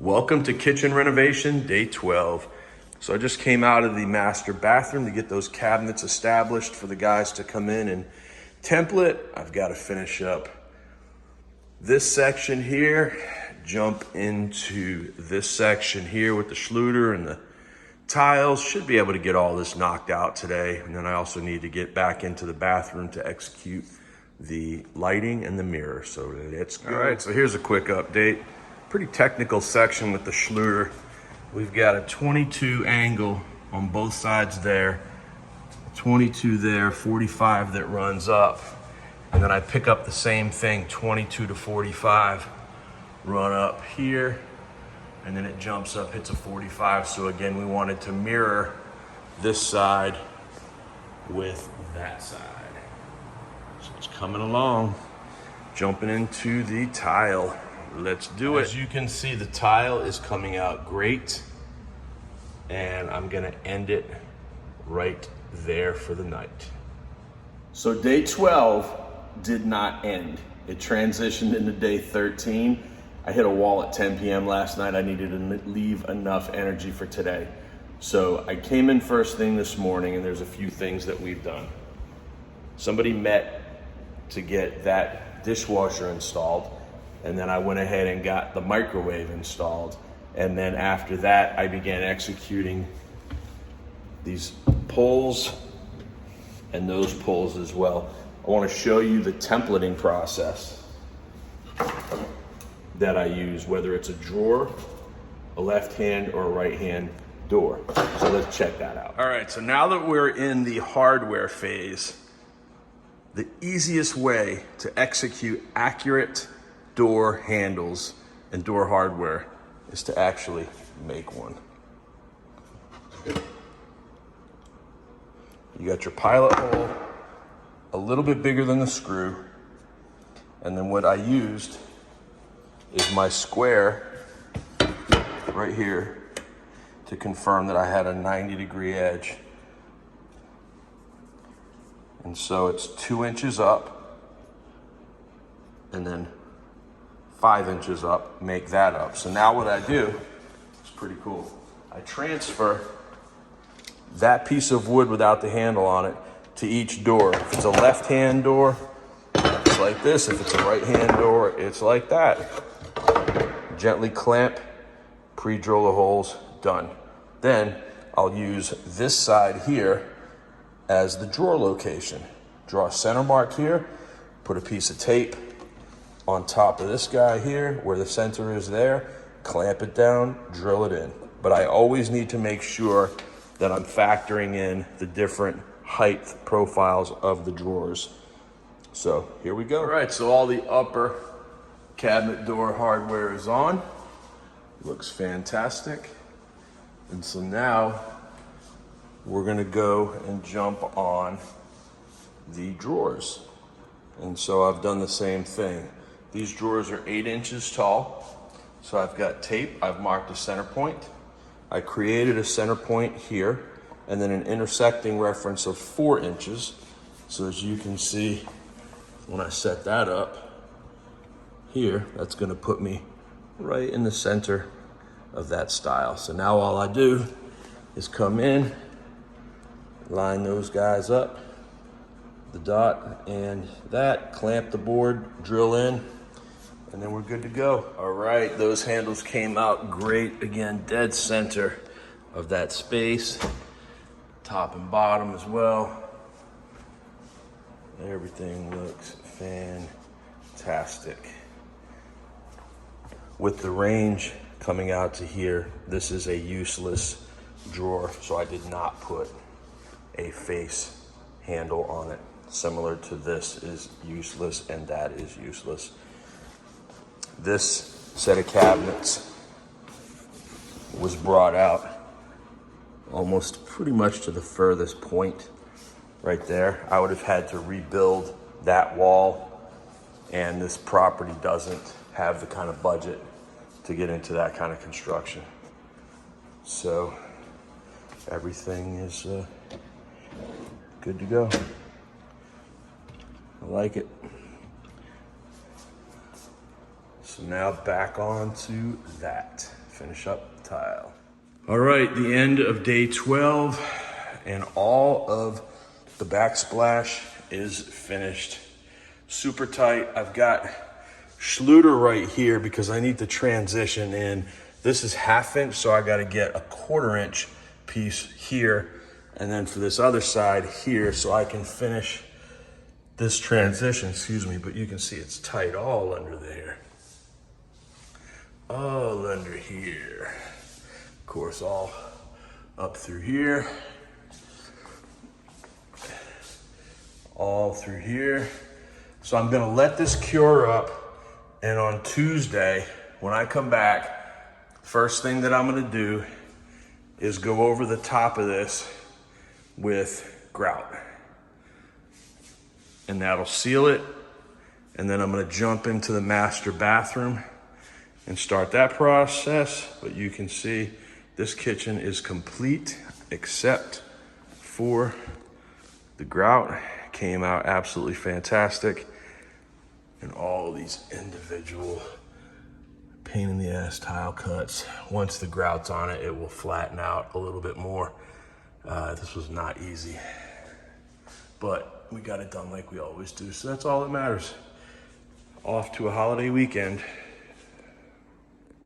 Welcome to kitchen renovation, day 12. So I just came out of the master bathroom to get those cabinets established for the guys to come in and template. I've got to finish up this section here, jump into this section here with the Schluter and the tiles. Should be able to get all this knocked out today. And then I also need to get back into the bathroom to execute the lighting and the mirror. So let's go. All right, so here's a quick update. Pretty technical section with the Schluter. We've got a 22 angle on both sides there, 22 there, 45 that runs up. And then I pick up the same thing, 22 to 45, run up here, and then it jumps up, hits a 45. So again, we wanted to mirror this side with that side. So it's coming along, jumping into the tile. Let's do it. As you can see, the tile is coming out great, and I'm gonna end it right there for the night. So day 12 did not end. It transitioned into day 13. I hit a wall at 10 p.m. last night. I needed to leave enough energy for today. So I came in first thing this morning, and there's a few things that we've done. Somebody met to get that dishwasher installed, and then I went ahead and got the microwave installed. And then after that, I began executing these poles and those poles as well. I want to show you the templating process that I use, whether it's a drawer, a left hand, or a right hand door. So let's check that out. All right, so now that we're in the hardware phase, the easiest way to execute accurate door handles and door hardware is to actually make one. You got your pilot hole, a little bit bigger than the screw, and then what I used is my square right here to confirm that I had a 90-degree edge. And so it's 2 inches up, and then 5 inches up, make that up. So now what I do, it's pretty cool. I transfer that piece of wood without the handle on it to each door. If it's a left-hand door, it's like this. If it's a right-hand door, it's like that. Gently clamp, pre-drill the holes, done. Then I'll use this side here as the drawer location. Draw a center mark here, put a piece of tape on top of this guy here where the center is there, clamp it down, drill it in. But I always need to make sure that I'm factoring in the different height profiles of the drawers. So here we go. All right, so all the upper cabinet door hardware is on. Looks fantastic. And so now we're gonna go and jump on the drawers. And so I've done the same thing. These drawers are 8 inches tall. So I've got tape, I've marked a center point. I created a center point here, and then an intersecting reference of 4 inches. So as you can see, when I set that up here, that's gonna put me right in the center of that style. So now all I do is come in, line those guys up, the dot and that, clamp the board, drill in, and then we're good to go. All right, those handles came out great. Again, dead center of that space, top and bottom as well. Everything looks fantastic. With the range coming out to here, this is a useless drawer, so I did not put a face handle on it. Similar to this is useless, and that is useless. This set of cabinets was brought out almost pretty much to the furthest point right there. I would have had to rebuild that wall, and this property doesn't have the kind of budget to get into that kind of construction. So everything is good to go. I like it. So now back on to that. finish up the tile. All right, the end of day 12, and all of the backsplash is finished. Super tight. I've got Schluter right here because I need to transition in. This is 1/2 inch, so I got to get a 1/4 inch piece here, and then for this other side here, so I can finish this transition, excuse me, but you can see it's tight all under there. All under here. Of course, all up through here. All through here. So I'm gonna let this cure up, and on Tuesday, when I come back, first thing that I'm gonna do is go over the top of this with grout. And that'll seal it. And then I'm gonna jump into the master bathroom and start that process. But you can see this kitchen is complete except for the grout. Came out absolutely fantastic. And all these individual pain in the ass tile cuts. Once the grout's on it, it will flatten out a little bit more. This was not easy, but we got it done like we always do. So that's all that matters. Off to a holiday weekend.